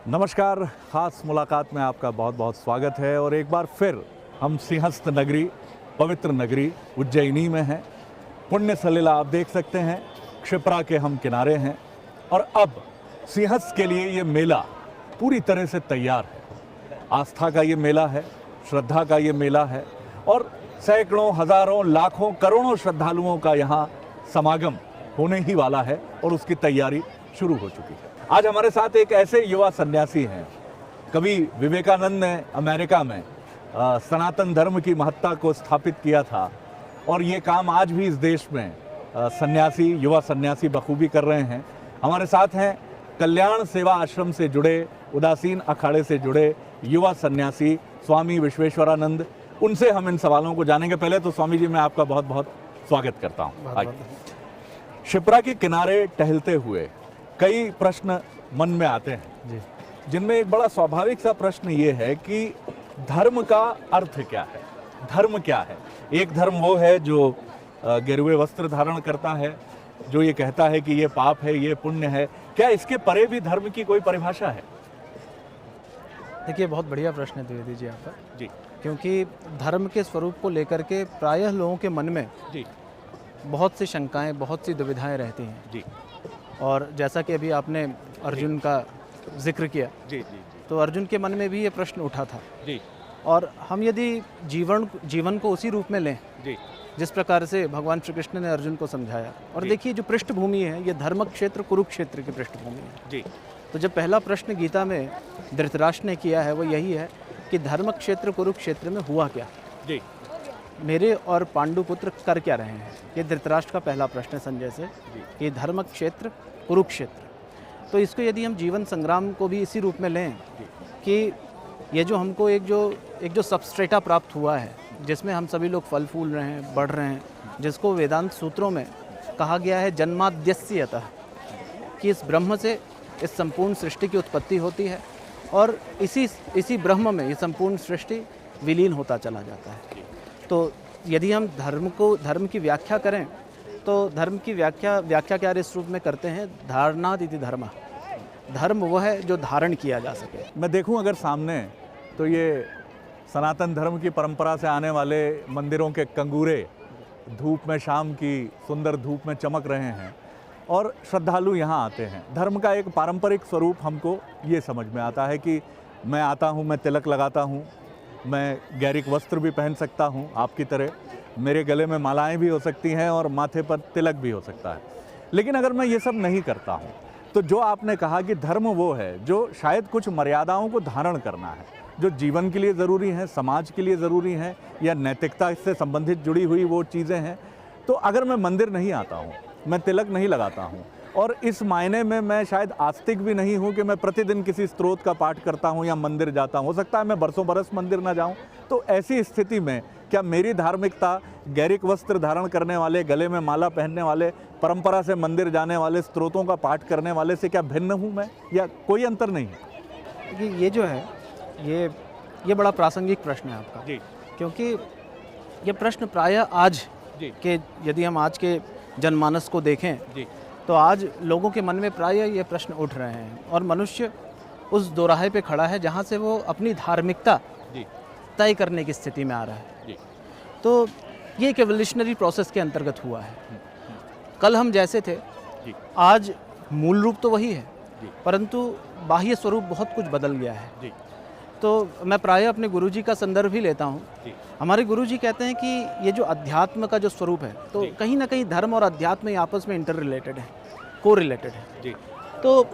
नमस्कार, ख़ास मुलाकात में आपका बहुत बहुत स्वागत है। और एक बार फिर हम सिंहस्थ नगरी, पवित्र नगरी उज्जैनी में हैं। पुण्य सलिला आप देख सकते हैं, क्षिप्रा के हम किनारे हैं और अब सिंहस्थ के लिए ये मेला पूरी तरह से तैयार है। आस्था का ये मेला है, श्रद्धा का ये मेला है और सैकड़ों, हज़ारों, लाखों, करोड़ों श्रद्धालुओं का यहाँ समागम होने ही वाला है और उसकी तैयारी शुरू हो चुकी है। आज हमारे साथ एक ऐसे युवा सन्यासी हैं, कवि विवेकानंद ने अमेरिका में सनातन धर्म की महत्ता को स्थापित किया था और ये काम आज भी इस देश में सन्यासी, युवा सन्यासी बखूबी कर रहे हैं। हमारे साथ हैं कल्याण सेवा आश्रम से जुड़े, उदासीन अखाड़े से जुड़े युवा सन्यासी स्वामी विश्वेश्वरानंद। उनसे हम इन सवालों को जानेंगे। पहले तो स्वामी जी, मैं आपका बहुत बहुत स्वागत करता हूँ। क्षिप्रा के किनारे टहलते हुए कई प्रश्न मन में आते हैं जी, जिनमें एक बड़ा स्वाभाविक सा प्रश्न ये है कि धर्म का अर्थ क्या है, धर्म क्या है। एक धर्म वो है जो गेरुए वस्त्र धारण करता है, जो ये कहता है कि ये पाप है, ये पुण्य है। क्या इसके परे भी धर्म की कोई परिभाषा है? देखिए, बहुत बढ़िया प्रश्न है द्विवेदी जी आपका जी, क्योंकि धर्म के स्वरूप को लेकर के प्रायः लोगों के मन में जी, बहुत सी शंकाएं, बहुत सी दुविधाएं रहती हैं जी, और जैसा कि अभी आपने अर्जुन का जिक्र किया, जी, जी, तो अर्जुन के मन में भी ये प्रश्न उठा था। जी, और हम यदि जीवन को उसी रूप में लें जी, जिस प्रकार से भगवान श्री कृष्ण ने अर्जुन को समझाया, और जी। देखिए जो पृष्ठभूमि है ये धर्म क्षेत्र कुरुक्षेत्र की पृष्ठभूमि है। जी, तो जब पहला प्रश्न गीता में धृतराष्ट्र ने किया है वो यही है कि धर्म क्षेत्र कुरुक्षेत्र में हुआ क्या, जी, मेरे और पांडुपुत्र कर क्या रहे हैं। ये धृतराष्ट्र का पहला प्रश्न है संजय से कि धर्म क्षेत्र कुरुक्षेत्र। तो इसको यदि हम जीवन संग्राम को भी इसी रूप में लें कि ये जो हमको एक जो सबस्ट्रेटा प्राप्त हुआ है, जिसमें हम सभी लोग फल फूल रहे हैं, बढ़ रहे हैं, जिसको वेदांत सूत्रों में कहा गया है जन्माद्यस्य अतः, कि इस ब्रह्म से इस संपूर्ण सृष्टि की उत्पत्ति होती है और इसी ब्रह्म में ये संपूर्ण सृष्टि विलीन होता चला जाता है। तो यदि हम धर्म की व्याख्या करें तो धर्म की व्याख्या क्या इस रूप में करते हैं, धारणाद इति धर्म। धर्म वह है जो धारण किया जा सके। मैं देखूं अगर सामने तो ये सनातन धर्म की परंपरा से आने वाले मंदिरों के कंगूरे धूप में, शाम की सुंदर धूप में चमक रहे हैं और श्रद्धालु यहाँ आते हैं। धर्म का एक पारंपरिक स्वरूप हमको ये समझ में आता है कि मैं आता हूँ, मैं तिलक लगाता हूँ, मैं गैरिक वस्त्र भी पहन सकता हूँ आपकी तरह, मेरे गले में मालाएं भी हो सकती हैं और माथे पर तिलक भी हो सकता है। लेकिन अगर मैं ये सब नहीं करता हूँ तो जो आपने कहा कि धर्म वो है जो शायद कुछ मर्यादाओं को धारण करना है, जो जीवन के लिए ज़रूरी हैं, समाज के लिए ज़रूरी हैं या नैतिकता से संबंधित जुड़ी हुई वो चीज़ें हैं। तो अगर मैं मंदिर नहीं आता हूँ, मैं तिलक नहीं लगाता हूँ और इस मायने में मैं शायद आस्तिक भी नहीं हूँ कि मैं प्रतिदिन किसी स्त्रोत का पाठ करता हूँ या मंदिर जाता हूँ, हो सकता है मैं बरसों बरस मंदिर ना जाऊँ, तो ऐसी स्थिति में क्या मेरी धार्मिकता गैरिक वस्त्र धारण करने वाले, गले में माला पहनने वाले, परंपरा से मंदिर जाने वाले, स्त्रोतों का पाठ करने वाले से क्या भिन्न हूँ मैं, या कोई अंतर नहीं है? ये जो है ये बड़ा प्रासंगिक प्रश्न है आपका जी, क्योंकि ये प्रश्न प्रायः आज जी, के, यदि हम आज के जनमानस को देखें जी, तो आज लोगों के मन में प्रायः ये प्रश्न उठ रहे हैं और मनुष्य उस दोराहे पे खड़ा है जहाँ से वो अपनी धार्मिकता जी, तय करने की स्थिति में आ रहा है। जी, तो ये एक एवोल्यूशनरी प्रोसेस के अंतर्गत हुआ है। कल हम जैसे थे, जी, आज मूल रूप तो वही है, जी, परंतु बाह्य स्वरूप बहुत कुछ बदल गया है। जी, तो मैं प्रायः अपने गुरुजी का संदर्भ ही लेता हूँ। जी, हमारे गुरुजी कहते हैं कि ये जो अध्यात्म का जो स्वरूप है, तो जी। कहीं ना कहीं धर्म और अध्यात्म आपस में इंटर रिलेटेड है, को रिलेटेड है। जी। तो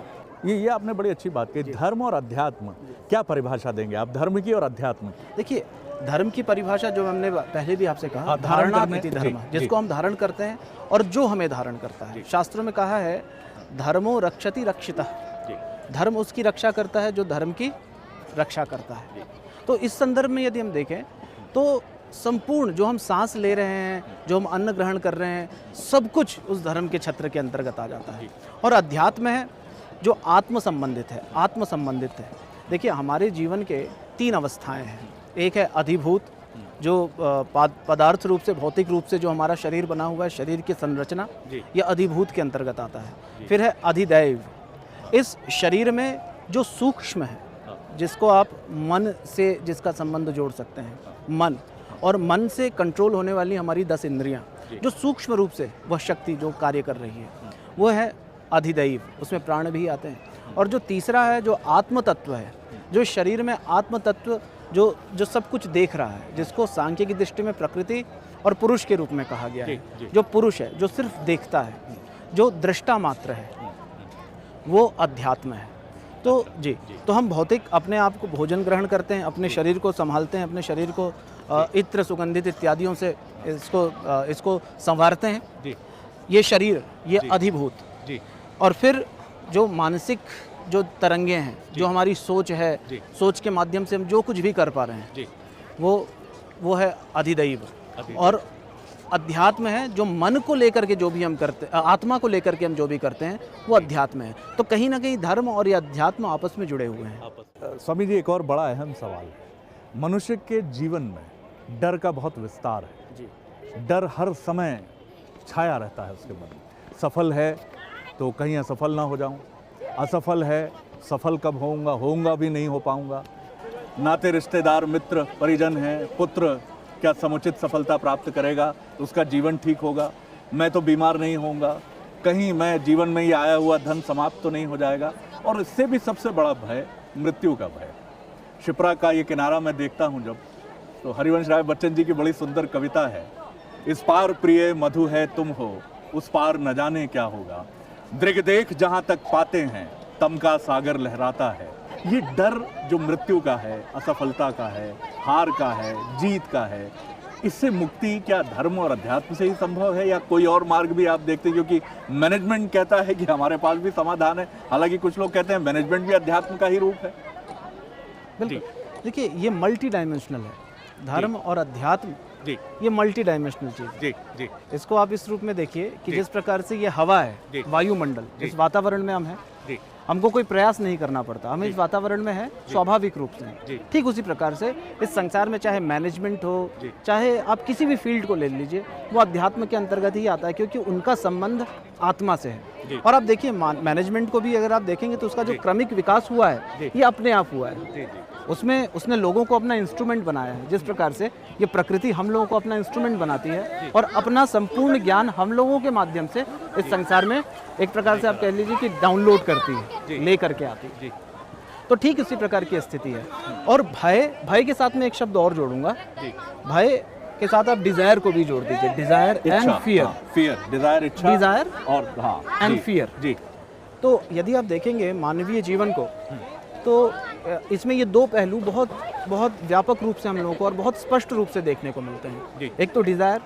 ये आपने बड़ी अच्छी बात कही। धर्म और अध्यात्म, क्या परिभाषा देंगे आप धर्म की और अध्यात्म की? देखिए, धर्म की परिभाषा जो हमने पहले भी आपसे कहा, धारण धारणा करने- इति जी, धर्म, जी। जिसको हम धारण करते हैं और जो हमें धारण करता है। शास्त्रों में कहा है धर्मो रक्षति रक्षितः, धर्म उसकी रक्षा करता है जो धर्म की रक्षा करता है। तो इस संदर्भ में यदि हम देखें तो संपूर्ण जो हम सांस ले रहे हैं, जो हम अन्न ग्रहण कर रहे हैं, सब कुछ उस धर्म के छत्र के अंतर्गत आ जाता है। और अध्यात्म है जो आत्म संबंधित है, देखिए हमारे जीवन के 3 अवस्थाएं हैं। एक है अधिभूत, जो पदार्थ रूप से, भौतिक रूप से जो हमारा शरीर बना हुआ है, शरीर की संरचना, ये अधिभूत के अंतर्गत आता है। फिर है अधिदैव, इस शरीर में जो सूक्ष्म है, जिसको आप मन से जिसका संबंध जोड़ सकते हैं, मन, और मन से कंट्रोल होने वाली हमारी 10 इंद्रियां, जो सूक्ष्म रूप से वह शक्ति जो कार्य कर रही है, वो है अधिदैव, उसमें प्राण भी आते हैं। और जो तीसरा है जो आत्म तत्व है, जो शरीर में आत्म तत्व जो सब कुछ देख रहा है, जिसको सांख्य की दृष्टि में प्रकृति और पुरुष के रूप में कहा गया है। जो पुरुष है, जो सिर्फ देखता है, जो दृष्टा मात्र है, वो अध्यात्म है। तो जी, तो हम भौतिक अपने आप को भोजन ग्रहण करते हैं, अपने शरीर को संभालते हैं, अपने शरीर को इत्र सुगंधित इत्यादियों से इसको संवारते हैं, ये शरीर, ये अधिभूत। और फिर जो मानसिक जो तरंगे हैं, जो हमारी सोच है, सोच के माध्यम से हम जो कुछ भी कर पा रहे हैं, वो है अधिदैव। और अध्यात्म है जो मन को लेकर के जो भी हम करते, आत्मा को लेकर के हम जो भी करते हैं, वो अध्यात्म है। तो कहीं ना कहीं धर्म और ये अध्यात्म आपस में जुड़े हुए हैं। स्वामी जी, एक और बड़ा अहम सवाल है। मनुष्य के जीवन में डर का बहुत विस्तार है जी। डर हर समय छाया रहता है उसके मन में। सफल है तो कहीं असफल ना हो जाऊं, असफल है सफल कब होऊंगा भी नहीं हो पाऊंगा। नाते रिश्तेदार मित्र परिजन हैं, पुत्र क्या समुचित सफलता प्राप्त करेगा, उसका जीवन ठीक होगा, मैं तो बीमार नहीं होऊंगा, कहीं मैं जीवन में ही आया हुआ धन समाप्त तो नहीं हो जाएगा। और इससे भी सबसे बड़ा भय मृत्यु का भय। शिप्रा का ये किनारा मैं देखता हूँ जब, तो हरिवंश राय बच्चन जी की बड़ी सुंदर कविता है, इस पार प्रिय मधु है तुम हो, उस पार न जाने क्या होगा, दृग देख जहाँ तक पाते हैं तम का सागर लहराता है। ये डर जो मृत्यु का है, असफलता का है, हार का है, जीत का है, इससे मुक्ति क्या धर्म और अध्यात्म से ही संभव है या कोई और मार्ग भी आप देखते हैं? क्योंकि मैनेजमेंट कहता है कि हमारे पास भी समाधान है, हालांकि कुछ लोग कहते हैं मैनेजमेंट भी अध्यात्म का ही रूप है। बिल्कुल, देखिए ये मल्टी डायमेंशनल है, धर्म और अध्यात्म जी, ये मल्टी डायमेंशनल चीज जी जी। इसको आप इस रूप में देखिए कि जिस प्रकार से ये हवा है, वायुमंडल, जिस वातावरण में हम हैं, हमको कोई प्रयास नहीं करना पड़ता, हम इस वातावरण में है स्वाभाविक रूप से। ठीक उसी प्रकार से इस संसार में चाहे मैनेजमेंट हो, चाहे आप किसी भी फील्ड को ले लीजिए, वो अध्यात्म के अंतर्गत ही आता है, क्योंकि उनका संबंध आत्मा से है। और आप देखिए मैनेजमेंट को भी अगर आप देखेंगे तो उसका जो क्रमिक विकास हुआ है, ये अपने आप हुआ है। उसने लोगों को अपना इंस्ट्रूमेंट बनाया है। जिस प्रकार से ये प्रकृति हम लोगों को अपना इंस्ट्रूमेंट बनाती है और अपना संपूर्ण ज्ञान हम लोगों के माध्यम से इस संसार में एक प्रकार से आप कह लीजिए कि डाउनलोड करती है, ले करके आती है। तो ठीक इसी प्रकार की स्थिति है। और भय के साथ में एक शब्द और जोड़ूंगा, भय के साथ आप डिजायर को भी जोड़ दीजिए, डिजायर एंड फियर, डिजायर, इच्छा, डिजायर और एंड फियर जी। तो यदि आप देखेंगे मानवीय जीवन को, तो इसमें ये दो पहलू बहुत बहुत व्यापक रूप से हम लोगों को और बहुत स्पष्ट रूप से देखने को मिलते हैं। एक तो डिजायर,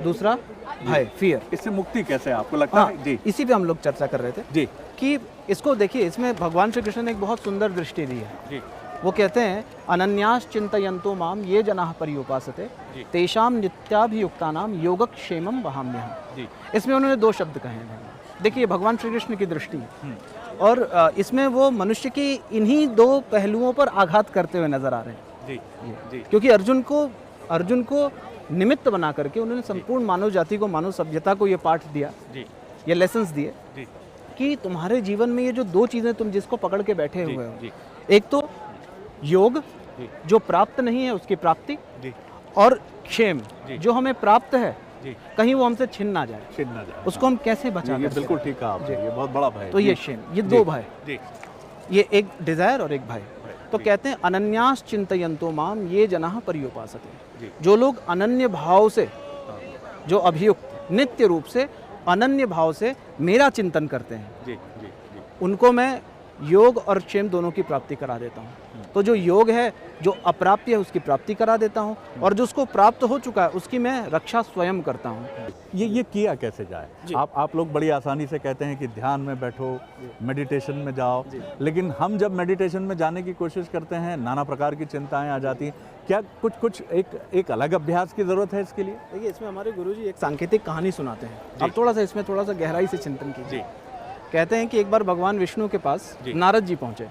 दूसरा भय, फियर। इससे मुक्ति कैसे आपको लगता है? जी, इसी पे हम लोग चर्चा कर रहे थे जी, कि इसको देखिए, इसमें भगवान श्री कृष्ण ने एक बहुत सुंदर दृष्टि दी है जी। वो कहते हैं अनन्यास चिंतयन्तो माम ये जनाः पर्युपासते तेषाम नित्याभियुक्तानाम योगक्षेमम वहाम्यहम्। इसमें उन्होंने दो शब्द कहे हैं। देखिए भगवान श्री कृष्ण की दृष्टि, और इसमें वो मनुष्य की इन्हीं दो पहलुओं पर आघात करते हुए नजर आ रहे हैं जी। क्योंकि अर्जुन को निमित्त बना करके उन्होंने संपूर्ण मानव जाति को, मानव सभ्यता को ये पाठ दिया, ये लेसन्स दिए कि तुम्हारे जीवन में ये जो दो चीजें तुम जिसको पकड़ के बैठे हुए हो, एक तो योग जो प्राप्त नहीं है उसकी प्राप्ति, और क्षेम जो हमें प्राप्त है कहीं वो हमसे छिन ना जाए, उसको हम कैसे बचा सकते हैं। बिल्कुल ठीक कहा आपने, ये बहुत बड़ा भय। तो ये क्षेम, ये दो भय, ये एक डिजायर और एक भय। तो कहते हैं अनन्यास चिंतयन्तो माम ये जनाः पर्युपासते, जो लोग अनन्य भाव से, जो अभियुक्त नित्य रूप से अनन्य भाव से मेरा चिंतन करते हैं, उनको मैं योग और क्षेम दोनों की प्राप्ति करा देता हूँ। तो जो योग है, जो अप्राप्य है, उसकी प्राप्ति करा देता हूँ, और जो उसको प्राप्त हो चुका है उसकी मैं रक्षा स्वयं करता हूँ। ये किया कैसे जाए? आप लोग बड़ी आसानी से कहते हैं कि ध्यान में बैठो, मेडिटेशन में जाओ, लेकिन हम जब मेडिटेशन में जाने की कोशिश करते हैं नाना प्रकार की चिंताएं आ जाती हैं। क्या कुछ एक अलग अभ्यास की जरूरत है इसके लिए? देखिए इसमें हमारे गुरुजी एक सांकेतिक कहानी सुनाते हैं। अब थोड़ा सा इसमें थोड़ा सा गहराई से चिंतन कीजिए। कहते हैं कि एक बार भगवान विष्णु के पास नारद जी पहुँचे,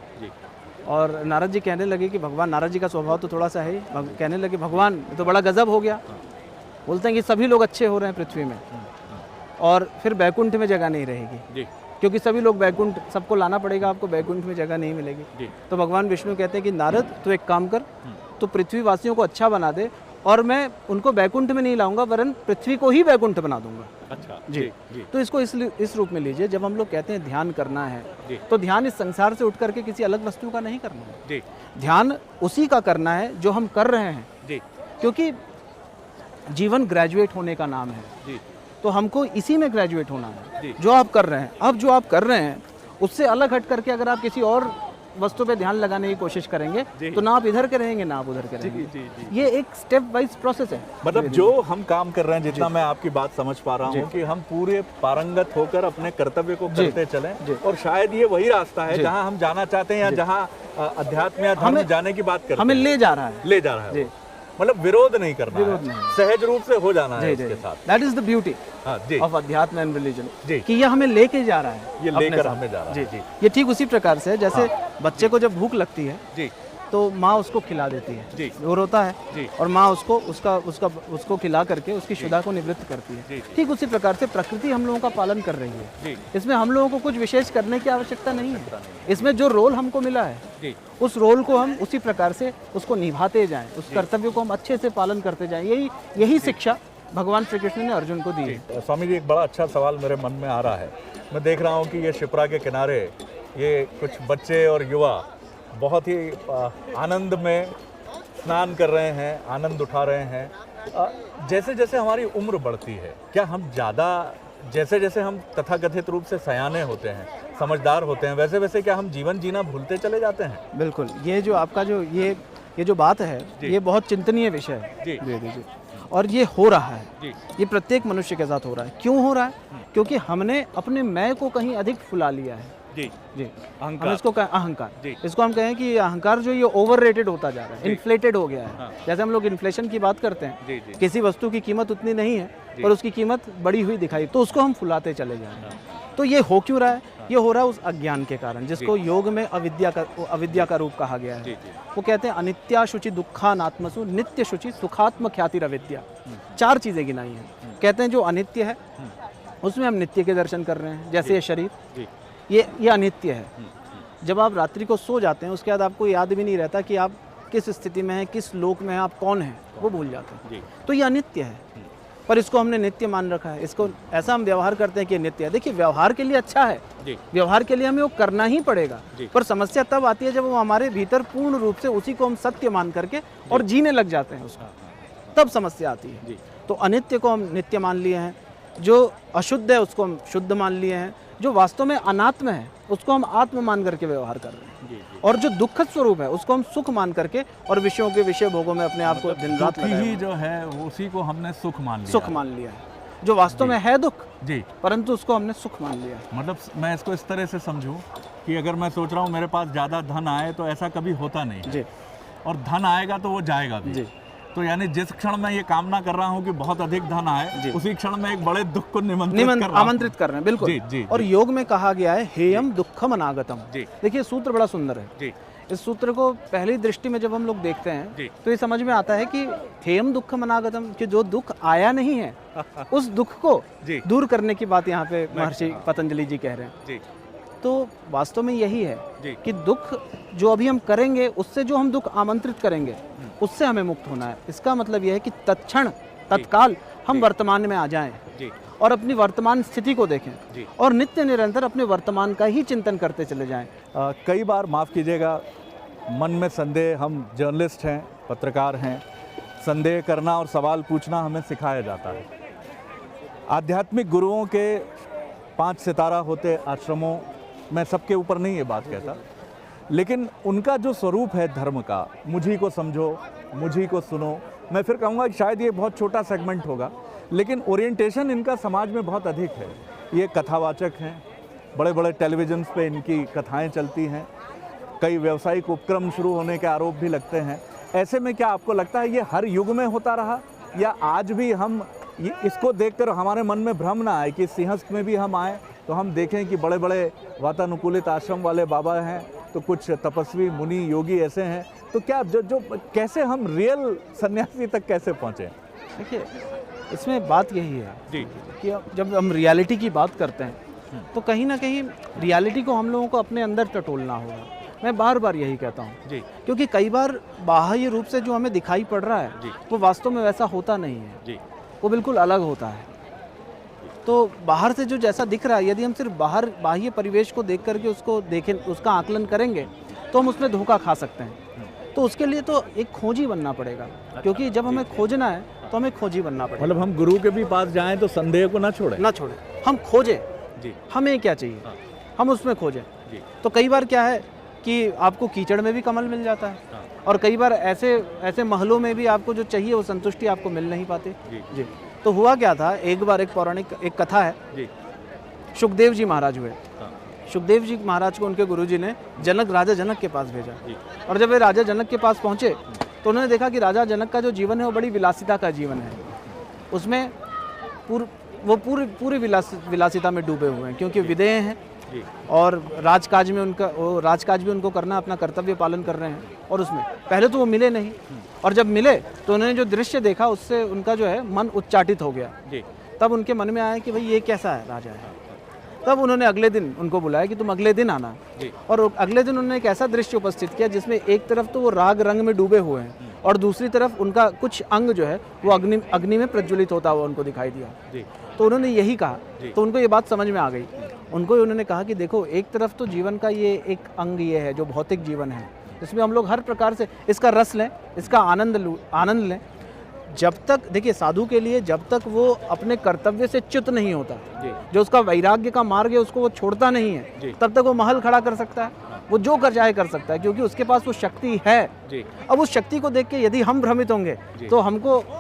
और नारद जी कहने लगे कि भगवान, नारद जी का स्वभाव तो थोड़ा सा है, कहने लगे भगवान तो बड़ा गजब हो गया। बोलते हैं कि सभी लोग अच्छे हो रहे हैं पृथ्वी में, और फिर बैकुंठ में जगह नहीं रहेगी। क्योंकि सभी लोग वैकुंठ, सबको लाना पड़ेगा, आपको वैकुंठ में जगह नहीं मिलेगी। तो भगवान विष्णु कहते हैं कि नारद तू एक काम कर, तो पृथ्वी वासियों को अच्छा बना दे और मैं उनको वैकुंठ में नहीं लाऊंगा, वरन पृथ्वी को ही वैकुंठ बना दूंगा। अच्छा जी। तो इसको इस रूप में लीजिए। जब हम लोग कहते हैं ध्यान करना है, तो ध्यान इस संसार से उठ करके किसी अलग वस्तु का नहीं करना है। ध्यान उसी का करना है जो हम कर रहे हैं, क्योंकि जीवन ग्रेजुएट होने का नाम है। तो हमको इसी में ग्रेजुएट होना है जो आप कर रहे हैं। अब जो आप कर रहे हैं उससे अलग हट करके अगर आप किसी और वस्तु पे ध्यान लगाने की कोशिश करेंगे तो ना आप इधर के रहेंगे ना आप उधर के रहेंगे। ये एक स्टेप वाइज प्रोसेस है। मतलब जो हम काम कर रहे हैं, जितना मैं आपकी बात समझ पा रहा हूँ कि हम पूरे पारंगत होकर अपने कर्तव्य को करते चलें, और शायद ये वही रास्ता है जहाँ हम जाना चाहते हैं या जहाँ अध्यात्म या धर्म जाने की बात करते हैं, हमें ले जा रहा है। मतलब विरोध नहीं करना है, सहज रूप से हो जाना है इसके साथ। That is the beauty of अध्यात्म एंड रिलीजन, कि ये हमें लेके जा रहा है, ये लेकर हमें जा रहा है। जी। ये ठीक उसी प्रकार से है जैसे बच्चे को जब भूख लगती है तो माँ उसको खिला देती है, वो रोता है और माँ उसको खिला करके उसकी क्षुधा को निवृत्त करती है। ठीक उसी प्रकार से प्रकृति हम लोगों का पालन कर रही है। इसमें हम लोगों को कुछ विशेष करने की आवश्यकता नहीं है। इसमें जो रोल हमको मिला है उस रोल को हम उसी प्रकार से उसको निभाते जाएं, उस कर्तव्य को हम अच्छे से पालन करते जाएं। यही शिक्षा भगवान श्री कृष्ण ने अर्जुन को दी है। स्वामी जी, एक बड़ा अच्छा सवाल मेरे मन में आ रहा है। मैं देख रहा हूँ कि ये शिप्रा के किनारे ये कुछ बच्चे और युवा बहुत ही आनंद में स्नान कर रहे हैं, आनंद उठा रहे हैं। जैसे जैसे हमारी उम्र बढ़ती है, क्या हम ज़्यादा, जैसे जैसे हम तथाकथित रूप से सयाने होते हैं, समझदार होते हैं, वैसे वैसे क्या हम जीवन जीना भूलते चले जाते हैं? बिल्कुल। ये जो आपका जो ये जो बात है, ये बहुत चिंतनीय विषय है। जी। और ये हो रहा है, ये प्रत्येक मनुष्य के साथ हो रहा है। क्यों हो रहा है? क्योंकि हमने अपने मैं को कहीं अधिक फुला लिया है। जी। हम इसको अहंकार, इसको हम कहें कि अहंकार जो ये ओवररेटेड होता जा रहा है, इन्फ्लेटेड हो गया है। जैसे हम लोग इन्फ्लेशन की बात करते हैं, किसी वस्तु की कीमत उतनी नहीं है और उसकी कीमत बढ़ी हुई दिखाई, तो उसको हम फुलाते चले जा रहे हैं। तो ये हो क्यों रहा है? ये हो रहा है उस अज्ञान के कारण, जिसको योग में अविद्या का रूप कहा गया है। वो कहते हैं अनित्या शुचि दुखानात्मसु नित्य शुचि सुखात्म ख्यातिर अविद्या। 4 चीजें गिनाई हैं। कहते हैं जो अनित्य है उसमें हम नित्य के दर्शन कर रहे हैं। जैसे ये शरीर, ये अनित्य है। जब आप रात्रि को सो जाते हैं उसके बाद आपको याद भी नहीं रहता कि आप किस स्थिति में हैं, किस लोक में हैं, आप कौन हैं, वो भूल जाते हैं। तो ये अनित्य है, पर इसको हमने नित्य मान रखा है। इसको ऐसा हम व्यवहार करते हैं कि नित्य है। देखिए, व्यवहार के लिए अच्छा है, व्यवहार के लिए हमें वो करना ही पड़ेगा, पर समस्या तब आती है जब वो हमारे भीतर पूर्ण रूप से उसी को हम सत्य मान करके और जीने लग जाते हैं उसको, तब समस्या आती है। तो अनित्य को हम नित्य मान लिए हैं, जो अशुद्ध है उसको हम शुद्ध मान लिए हैं, जो वास्तव में अनात्म है उसको हम आत्म मान करके व्यवहार कर रहे हैं, और जो दुखद स्वरूप है उसको हम सुख मान करके और विषयों के विषय भोगों में अपने आप को दिन रात ही जो है उसी को हमने सुख मान लिया है, जो वास्तव में है दुख, परंतु उसको हमने सुख मान लिया। मतलब मैं इसको इस तरह से समझूं कि अगर मैं सोच रहा हूँ मेरे पास ज़्यादा धन आए तो ऐसा कभी होता नहीं है, और धन आएगा तो वो जाएगा भी। तो यानी जिस क्षण मैं ये कामना कर रहा हूँ कि बहुत अधिक धन आए, उसी क्षण में एक बड़े दुख को आमंत्रित कर रहे हैं। बिल्कुल। और योग में कहा गया है हेयम दुखम अनागतम। देखिए, सूत्र बड़ा सुंदर है। इस सूत्र को पहली दृष्टि में जब हम लोग देखते हैं तो ये समझ में आता है कि हेयम दुखम अनागतम, कि जो दुख आया नहीं है उस दुख को दूर करने की बात यहाँ पे महर्षि पतंजलि जी कह रहे हैं। तो वास्तव में यही है कि दुख जो अभी हम करेंगे, उससे जो हम दुख आमंत्रित करेंगे उससे हमें मुक्त होना है। इसका मतलब यह है कि तत्क्षण तत्काल हम वर्तमान में आ जाएं और अपनी वर्तमान स्थिति को देखें और नित्य निरंतर अपने वर्तमान का ही चिंतन करते चले जाएं। कई बार, माफ़ कीजिएगा, मन में संदेह, हम जर्नलिस्ट हैं, पत्रकार हैं, संदेह करना और सवाल पूछना हमें सिखाया जाता है। आध्यात्मिक गुरुओं के 5 सितारा होते आश्रमों, मैं सबके ऊपर नहीं ये बात कहता, लेकिन उनका जो स्वरूप है धर्म का, मुझी को समझो, मुझी को सुनो, मैं फिर कहूँगा कि शायद ये बहुत छोटा सेगमेंट होगा, लेकिन ओरिएंटेशन इनका समाज में बहुत अधिक है। ये कथावाचक हैं, बड़े बड़े टेलीविजन पे इनकी कथाएं चलती हैं, कई व्यावसायिक उपक्रम शुरू होने के आरोप भी लगते हैं। ऐसे में क्या आपको लगता है ये हर युग में होता रहा, या आज भी हम इसको देखकर हमारे मन में भ्रम ना आए कि सिंहस्थ में भी हम आए तो हम देखें कि बड़े बड़े वातानुकूलित आश्रम वाले बाबा हैं, तो कुछ तपस्वी मुनि योगी ऐसे हैं, तो क्या जो कैसे हम रियल सन्यासी तक कैसे पहुँचे? देखिए, इसमें बात यही है कि जब हम रियलिटी की बात करते हैं तो कहीं ना कहीं रियलिटी को हम लोगों को अपने अंदर टटोलना होगा। मैं बार बार यही कहता हूँ जी क्योंकि कई बार बाह्य रूप से जो हमें दिखाई पड़ रहा है जी वो वास्तव में वैसा होता नहीं है, जी वो बिल्कुल अलग होता है। तो बाहर से जो जैसा दिख रहा है, यदि हम सिर्फ बाह्य परिवेश को देख करके उसको देखें, उसका आकलन करेंगे तो हम उसमें धोखा खा सकते हैं। तो उसके लिए तो एक खोजी बनना पड़ेगा, क्योंकि जब हमें खोजना है तो हमें खोजी बनना पड़ेगा। मतलब हम गुरु के भी पास जाएं तो संदेह को ना छोड़ें। ना छोड़ें, हम खोजें जी हमें क्या चाहिए, हाँ। हम उसमें खोजें। जी तो कई बार क्या है कि आपको कीचड़ में भी कमल मिल जाता है, हाँ। और कई बार ऐसे महलों में भी आपको जो चाहिए वो संतुष्टि आपको मिल नहीं पाती। जी जी। तो हुआ क्या था, एक बार एक पौराणिक एक कथा है, जी सुखदेव जी महाराज हुए। हाँ सुखदेव जी महाराज को उनके गुरुजी ने राजा जनक के पास भेजा, जी और जब वे राजा जनक के पास पहुंचे तो उन्होंने देखा कि राजा जनक का जो जीवन है वो बड़ी विलासिता का जीवन है। उसमें पूरी विलासिता में डूबे हुए हैं, क्योंकि विदेह हैं जी और राजकाज भी उनको करना, अपना कर्तव्य पालन कर रहे हैं। और उसमें पहले तो वो मिले नहीं, और जब मिले तो उन्होंने जो दृश्य देखा उससे उनका जो है मन उच्चाटित हो गया। जी तब उनके मन में आया कि भाई ये कैसा है राजा है। तब उन्होंने अगले दिन उनको बुलाया कि तुम अगले दिन आना, जी और अगले दिन उन्होंने एक ऐसा दृश्य उपस्थित किया जिसमें एक तरफ तो वो राग रंग में डूबे हुए हैं और दूसरी तरफ उनका कुछ अंग जो है वो अग्नि में प्रज्वलित होता हुआ उनको दिखाई दिया। जी तो उन्होंने यही कहा, जी। तो उनको ये बात समझ में आ गई। उन्होंने कहा कि देखो, एक तरफ तो जीवन का ये एक अंग ये है जो भौतिक जीवन है, इसमें हम लोग हर प्रकार से इसका रस लें, इसका आनंद लें। जब तक देखिए, साधु के लिए जब तक वो अपने कर्तव्य से च्युत नहीं होता, जी जो उसका वैराग्य का मार्ग है उसको वो छोड़ता नहीं जी। है, तब तक वो महल खड़ा कर सकता है, वो जो कर चाहे कर सकता है, क्योंकि उसके पास वो शक्ति है। जी अब उस शक्ति को देख के यदि हम भ्रमित होंगे जी। तो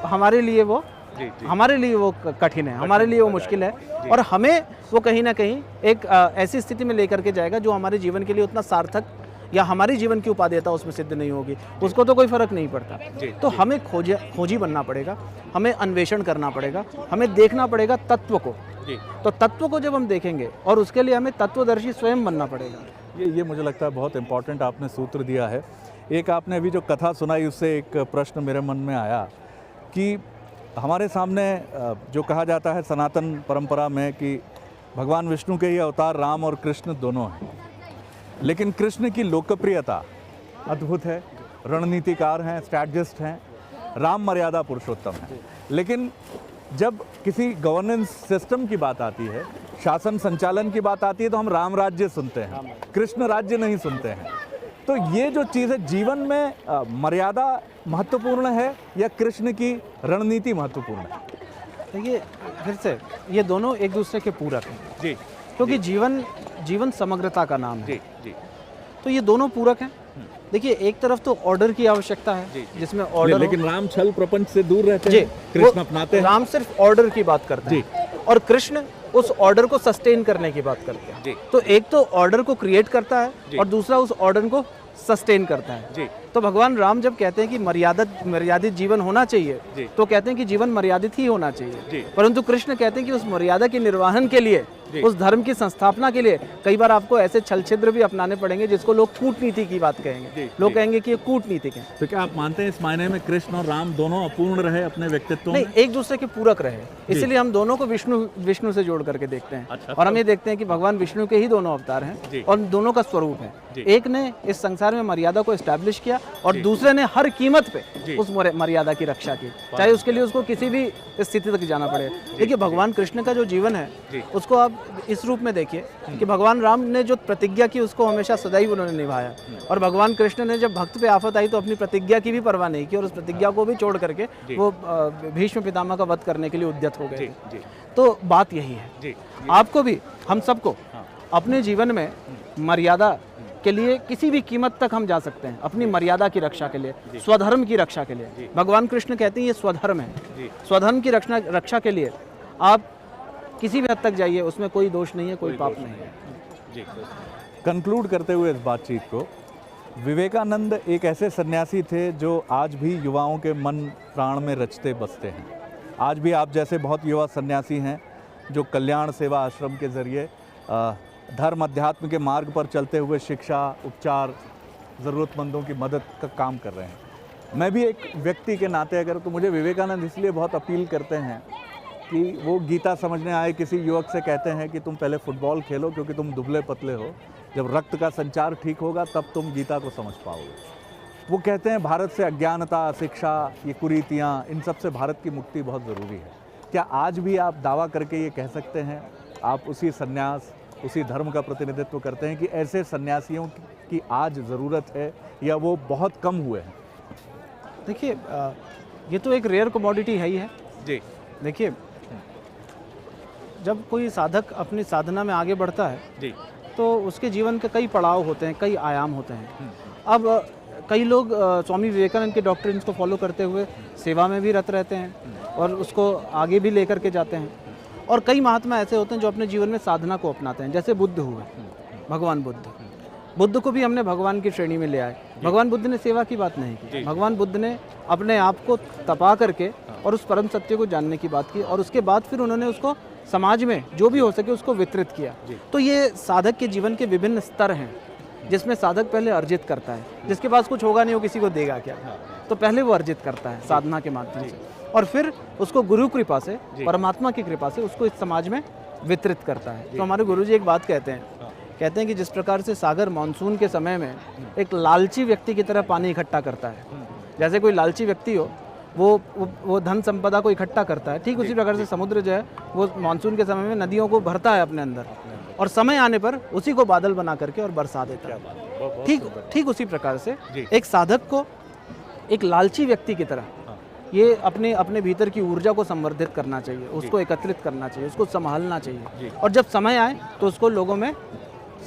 हमारे लिए वो जी जी हमारे लिए वो कठिन है, हमारे लिए वो मुश्किल है, और हमें वो कहीं ना कहीं एक ऐसी स्थिति में लेकर के जाएगा जो हमारे जीवन के लिए उतना सार्थक या हमारी जीवन की उपादेयता उसमें सिद्ध नहीं होगी। उसको तो कोई फर्क नहीं पड़ता। जी, तो हमें खोजी बनना पड़ेगा, हमें अन्वेषण करना पड़ेगा, हमें देखना पड़ेगा तत्व को। जी तो तत्व को जब हम देखेंगे, और उसके लिए हमें तत्वदर्शी स्वयं बनना पड़ेगा। ये मुझे लगता है बहुत इम्पोर्टेंट आपने सूत्र दिया है। एक आपने अभी जो कथा सुनाई उससे एक प्रश्न मेरे मन में आया कि हमारे सामने जो कहा जाता है सनातन परंपरा में कि भगवान विष्णु के ही अवतार राम और कृष्ण दोनों हैं, लेकिन कृष्ण की लोकप्रियता अद्भुत है, रणनीतिकार हैं, स्ट्रैटेजिस्ट हैं, राम मर्यादा पुरुषोत्तम है। लेकिन जब किसी गवर्नेंस सिस्टम की बात आती है, शासन संचालन की बात आती है, तो हम राम राज्य सुनते हैं, कृष्ण राज्य नहीं सुनते हैं। तो ये जो चीज़ है, जीवन में मर्यादा महत्वपूर्ण है या कृष्ण की रणनीति महत्वपूर्ण है? देखिए, फिर से ये दोनों एक दूसरे के पूरक हैं, जी क्योंकि जीवन समग्रता का नाम है। जी जी तो ये दोनों पूरक हैं। देखिए, एक तरफ तो ऑर्डर की आवश्यकता है, जी, जिसमें ऑर्डर लेकिन राम छल प्रपंच से दूर रहते जी, हैं, कृष्ण वो अपनाते हैं। राम सिर्फ ऑर्डर की बात करते जी। हैं और कृष्ण उस ऑर्डर को सस्टेन करने की बात करते हैं। जी। तो एक तो ऑर्डर को क्रिएट करता जी। है और दूसरा उस ऑर्डर को सस्टेन करता है। जी तो भगवान राम जब कहते हैं कि मर्यादित जीवन होना चाहिए, जी। तो कहते हैं कि जीवन मर्यादित ही होना जी। चाहिए। परंतु कृष्ण कहते हैं कि उस मर्यादा के निर्वहन के लिए, जी। उस धर्म की संस्थापना के लिए कई बार आपको ऐसे छल छिद्र भी अपनाने पड़ेंगे जिसको लोग कूटनीति की बात कहेंगे। जी, लोग जी। कहेंगे कि ये कूटनीतिक है। तो क्या आप मानते हैं इस मायने में कृष्ण और राम दोनों अपूर्ण रहे अपने व्यक्तित्व नहीं, में? एक दूसरे के पूरक रहे, इसीलिए हम दोनों को विष्णु से जोड़ करके देखते हैं। अच्छा। और हम ये देखते हैं कि भगवान विष्णु के ही दोनों अवतार जी। हैं और दोनों का स्वरूप है। जी। एक ने इस संसार में मर्यादा को एस्टैब्लिश किया और जी। दूसरे ने हर कीमत जी। पे उस मर्यादा की रक्षा की, चाहे उसके लिए उसको किसी भी स्थिति तक जाना पड़े। देखिए, भगवान कृष्ण का जो जीवन है जी। उसको आप इस रूप में देखिए कि भगवान राम ने जो प्रतिज्ञा की उसको हमेशा सदैव उन्होंने निभाया, और भगवान कृष्ण ने जब भक्त पे आफत आई तो अपनी प्रतिज्ञा की भी परवाह नहीं की और उस प्रतिज्ञा को भी छोड़ करके जी। वो भीष्म पितामह का वध करने के लिए उद्यत हो गए जी थे। जी तो बात यही है, जी आपको भी, हम सबको अपने जीवन में मर्यादा के लिए किसी भी कीमत तक हम जा सकते हैं, अपनी मर्यादा की रक्षा के लिए, स्वधर्म की रक्षा के लिए। भगवान कृष्ण कहते हैं ये स्वधर्म है। जी। स्वधर्म की रक्षा के लिए आप किसी भी हद तक जाइए, उसमें कोई दोष नहीं है, कोई पाप नहीं है। जी कंक्लूड करते हुए इस बातचीत को, विवेकानंद एक ऐसे सन्यासी थे जो आज भी युवाओं के मन प्राण में रचते बसते हैं। आज भी आप जैसे बहुत युवा सन्यासी हैं जो कल्याण सेवा आश्रम के ज़रिए धर्म अध्यात्म के मार्ग पर चलते हुए शिक्षा, उपचार, ज़रूरतमंदों की मदद का काम कर रहे हैं। मैं भी एक व्यक्ति के नाते अगर, तो मुझे विवेकानंद इसलिए बहुत अपील करते हैं कि वो गीता समझने आए किसी युवक से कहते हैं कि तुम पहले फुटबॉल खेलो क्योंकि तुम दुबले पतले हो, जब रक्त का संचार ठीक होगा तब तुम गीता को समझ पाओगे। वो कहते हैं भारत से अज्ञानता, शिक्षा, ये कुरीतियाँ, इन सब से भारत की मुक्ति बहुत ज़रूरी है। क्या आज भी आप दावा करके ये कह सकते हैं, आप उसी संन्यास, उसी धर्म का प्रतिनिधित्व करते हैं कि ऐसे सन्यासियों की आज ज़रूरत है या वो बहुत कम हुए हैं? देखिए ये तो एक रेयर कमोडिटी है ही है जी। देखिए जब कोई साधक अपनी साधना में आगे बढ़ता है जी। तो उसके जीवन के कई पड़ाव होते हैं, कई आयाम होते हैं। अब कई लोग स्वामी विवेकानंद के डॉक्ट्रिन्स को फॉलो करते हुए सेवा में भी रत रहते हैं और उसको आगे भी लेकर के जाते हैं, और कई महात्मा ऐसे होते हैं जो अपने जीवन में साधना को अपनाते हैं, जैसे बुद्ध हुए, भगवान बुद्ध को भी हमने भगवान की श्रेणी में ले आए। भगवान बुद्ध ने सेवा की बात नहीं की, भगवान बुद्ध ने अपने आप को तपा करके और उस परम सत्य को जानने की बात की, और उसके बाद फिर उन्होंने उसको समाज में जो भी हो सके उसको वितरित किया। तो ये साधक के जीवन के विभिन्न स्तर हैं जिसमें साधक पहले अर्जित करता है। जिसके पास कुछ होगा नहीं वो किसी को देगा क्या, तो पहले वो अर्जित करता है साधना के माध्यम से, और फिर उसको गुरु कृपा से, परमात्मा की कृपा से उसको इस समाज में वितरित करता है। तो हमारे गुरुजी एक बात कहते हैं कि जिस प्रकार से सागर मानसून के समय में एक लालची व्यक्ति की तरह पानी इकट्ठा करता है, जैसे कोई लालची व्यक्ति हो वो धन संपदा को इकट्ठा करता है, ठीक उसी प्रकार से समुद्र जो है वो मानसून के समय में नदियों को भरता है अपने अंदर, और समय आने पर उसी को बादल बना करके और बरसा देता है। ठीक उसी प्रकार से एक साधक को एक लालची व्यक्ति की तरह ये अपने भीतर की ऊर्जा को संवर्धित करना चाहिए, उसको एकत्रित करना चाहिए, उसको संभालना चाहिए, और जब समय आए तो उसको लोगों में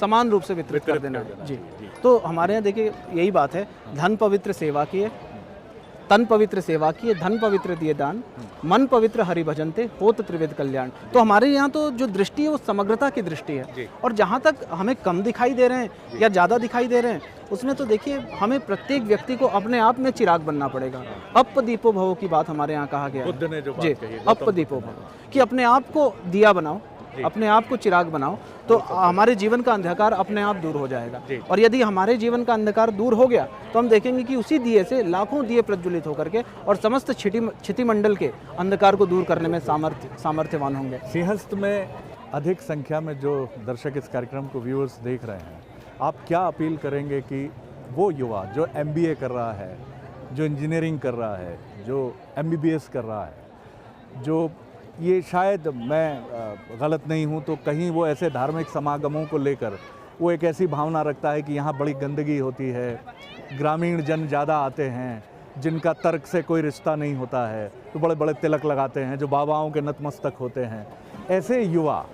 समान रूप से वितरित कर देना है। जी। तो हमारे यहाँ देखिए यही बात है, धन पवित्र सेवा किए, तन पवित्र सेवा किए, धन पवित्र दिए दान, मन पवित्र हरि भजनते, होत त्रिविध कल्याण। तो हमारे यहाँ तो जो दृष्टि है वो समग्रता की दृष्टि है, और जहाँ तक हमें कम दिखाई दे रहे हैं या ज़्यादा दिखाई दे रहे हैं उसमें तो देखिए हमें प्रत्येक व्यक्ति को अपने आप में चिराग बनना पड़ेगा। अप दीपो भव की बात हमारे यहाँ कहा गया है, बुद्ध ने जो बात कही है, अप दीपो भव, कि अपने आप को दिया बनाओ, अपने आप को चिराग बनाओ, तो हमारे जीवन का अंधकार अपने आप दूर हो जाएगा। और यदि हमारे जीवन का अंधकार दूर हो गया तो हम देखेंगे कि उसी दिए से लाखों दिए प्रज्वलित होकर के और समस्त क्षिति मंडल के अंधकार को दूर करने में सामर्थ्यवान होंगे। सिंहस्थ में अधिक संख्या में जो दर्शक इस कार्यक्रम को व्यूअर्स देख रहे हैं, आप क्या अपील करेंगे कि वो युवा जो MBA कर रहा है, जो इंजीनियरिंग कर रहा है, जो MBBS कर रहा है, जो ये शायद मैं गलत नहीं हूँ तो कहीं वो ऐसे धार्मिक समागमों को लेकर वो एक ऐसी भावना रखता है कि यहाँ बड़ी गंदगी होती है, ग्रामीण जन ज़्यादा आते हैं जिनका तर्क से कोई रिश्ता नहीं होता है, तो बड़े बड़े तिलक लगाते हैं, जो बाबाओं के नतमस्तक होते हैं, ऐसे युवा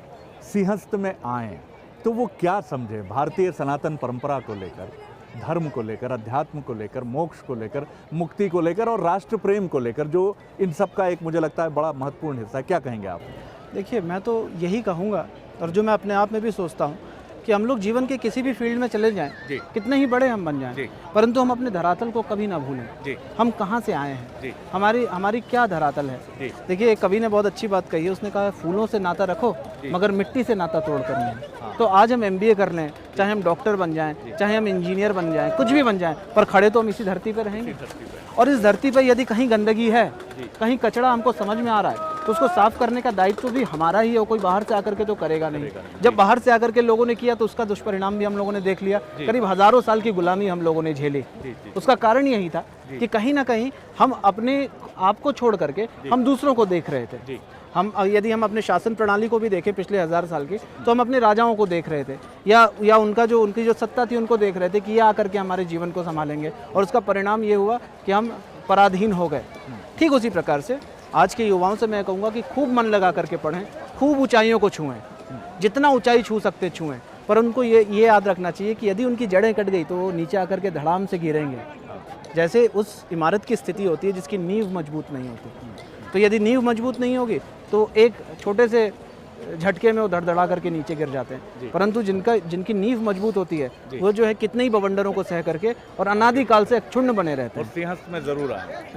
सिंहस्थ में आएँ तो वो क्या समझे भारतीय सनातन परंपरा को लेकर, धर्म को लेकर, अध्यात्म को लेकर, मोक्ष को लेकर, मुक्ति को लेकर और राष्ट्र प्रेम को लेकर, जो इन सब का एक मुझे लगता है बड़ा महत्वपूर्ण हिस्सा है। क्या कहेंगे आप? देखिए मैं तो यही कहूँगा, और जो मैं अपने आप में भी सोचता हूँ कि हम लोग जीवन के किसी भी फील्ड में चले जाएं, कितने ही बड़े हम बन जाएं, परंतु हम अपने धरातल को कभी ना भूलें। हम कहाँ से आए हैं, हमारी क्या धरातल है। देखिए एक कवि ने बहुत अच्छी बात कही है, उसने कहा फूलों से नाता रखो मगर मिट्टी से नाता तोड़ कर नहीं। तो आज हम MBA कर लें, चाहे हम डॉक्टर बन जाएं, चाहे हम इंजीनियर बन जाएं, कुछ भी बन जाएं, पर खड़े तो हम इसी धरती पर रहेंगे। और इस धरती पर यदि कहीं गंदगी है, कहीं कचरा हमको समझ में आ रहा है, तो उसको साफ करने का दायित्व भी हमारा ही है, कोई बाहर से आकर के तो करेगा नहीं। जब बाहर से आकर के लोगों ने किया तो उसका दुष्परिणाम भी हम लोगों ने देख लिया। करीब हजारों साल की गुलामी हम लोगों ने झेली। उसका कारण यही था कि कहीं ना कहीं हम अपने आप को छोड़ करके हम दूसरों को देख रहे थे। यदि हम अपने शासन प्रणाली को भी देखें पिछले 1000 साल की, तो हम अपने राजाओं को देख रहे थे या उनकी जो सत्ता थी उनको देख रहे थे कि ये आकर के हमारे जीवन को संभालेंगे, और उसका परिणाम ये हुआ कि हम पराधीन हो गए। ठीक उसी प्रकार से आज के युवाओं से मैं कहूँगा कि खूब मन लगा करके पढ़ें, खूब ऊंचाइयों को छुएं, जितना ऊंचाई छू सकते छुएं, पर उनको ये याद रखना चाहिए कि यदि उनकी जड़ें कट गई तो वो नीचे आकर के धड़ाम से गिरेंगे। जैसे उस इमारत की स्थिति होती है जिसकी नींव मजबूत नहीं होती, तो यदि नींव मजबूत नहीं होगी तो एक छोटे से झटके में वो धड़धड़ा करके नीचे गिर जाते हैं। परंतु जिनकी नींव मजबूत होती है वो जो है कितने ही बवंडरों को सह करके और अनादिकाल से अक्षुण्ण बने रहते हैं। और सिंहस्थ में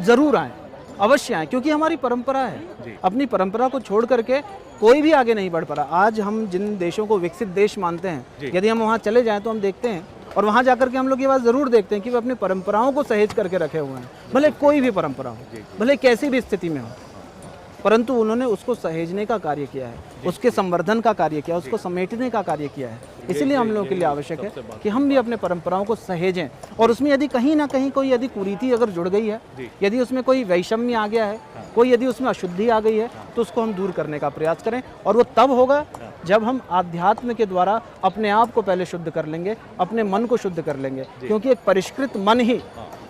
जरूर आए, अवश्य आए, क्योंकि हमारी परंपरा है। अपनी परंपरा को छोड़ करके कोई भी आगे नहीं बढ़ पा रहा। आज हम जिन देशों को विकसित देश मानते हैं, यदि हम वहाँ चले जाएं तो हम देखते हैं, और वहाँ जाकर के हम लोग ये बात ज़रूर देखते हैं कि वे अपनी परंपराओं को सहेज करके रखे हुए हैं, भले कोई भी परंपरा हो, भले कैसी भी स्थिति में हो। परंतु उन्होंने उसको सहेजने का कार्य किया है, उसके संवर्धन का कार्य किया, उसको समेटने का कार्य किया है। इसीलिए हम लोगों के लिए आवश्यक है कि हम भी अपने परंपराओं को सहेजें, और उसमें यदि कहीं ना कहीं कोई यदि कुरीति अगर जुड़ गई है, यदि उसमें कोई वैषम्य आ गया है, कोई यदि उसमें अशुद्धि आ गई है, तो उसको हम दूर करने का प्रयास करें। और वो तब होगा जब हम आध्यात्म के द्वारा अपने आप को पहले शुद्ध कर लेंगे, अपने मन को शुद्ध कर लेंगे, क्योंकि एक परिष्कृत मन ही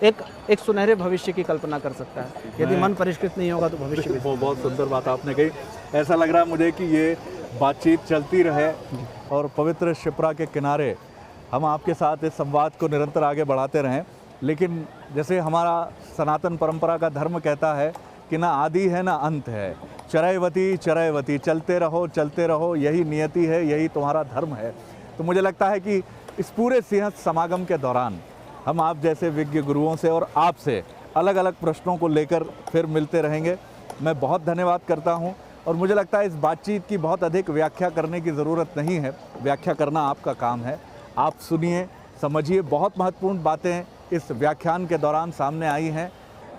एक सुनहरे भविष्य की कल्पना कर सकता है। यदि मन परिष्कृत नहीं होगा तो भविष्य भी। वो बहुत सुंदर बात आपने कही। ऐसा लग रहा है मुझे कि ये बातचीत चलती रहे और पवित्र शिप्रा के किनारे हम आपके साथ इस संवाद को निरंतर आगे बढ़ाते रहें। लेकिन जैसे हमारा सनातन परंपरा का धर्म कहता है कि ना आदि है ना अंत है, चरैवती चरैवती, चलते रहो, यही नियति है, यही तुम्हारा धर्म है। तो मुझे लगता है कि इस पूरे सिंहस्थ समागम के दौरान हम आप जैसे विज्ञ गुरुओं से और आपसे अलग अलग प्रश्नों को लेकर फिर मिलते रहेंगे। मैं बहुत धन्यवाद करता हूं, और मुझे लगता है इस बातचीत की बहुत अधिक व्याख्या करने की ज़रूरत नहीं है। व्याख्या करना आपका काम है। आप सुनिए, समझिए। बहुत महत्वपूर्ण बातें इस व्याख्यान के दौरान सामने आई हैं।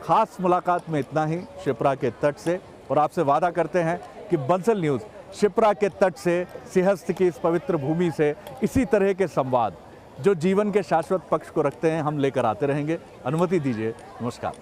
ख़ास मुलाकात में इतना ही शिप्रा के तट से, और आपसे वादा करते हैं कि बंसल न्यूज़ शिप्रा के तट से, सिंहस्थ की इस पवित्र भूमि से इसी तरह के संवाद जो जीवन के शाश्वत पक्ष को रखते हैं हम लेकर आते रहेंगे। अनुमति दीजिए। नमस्कार।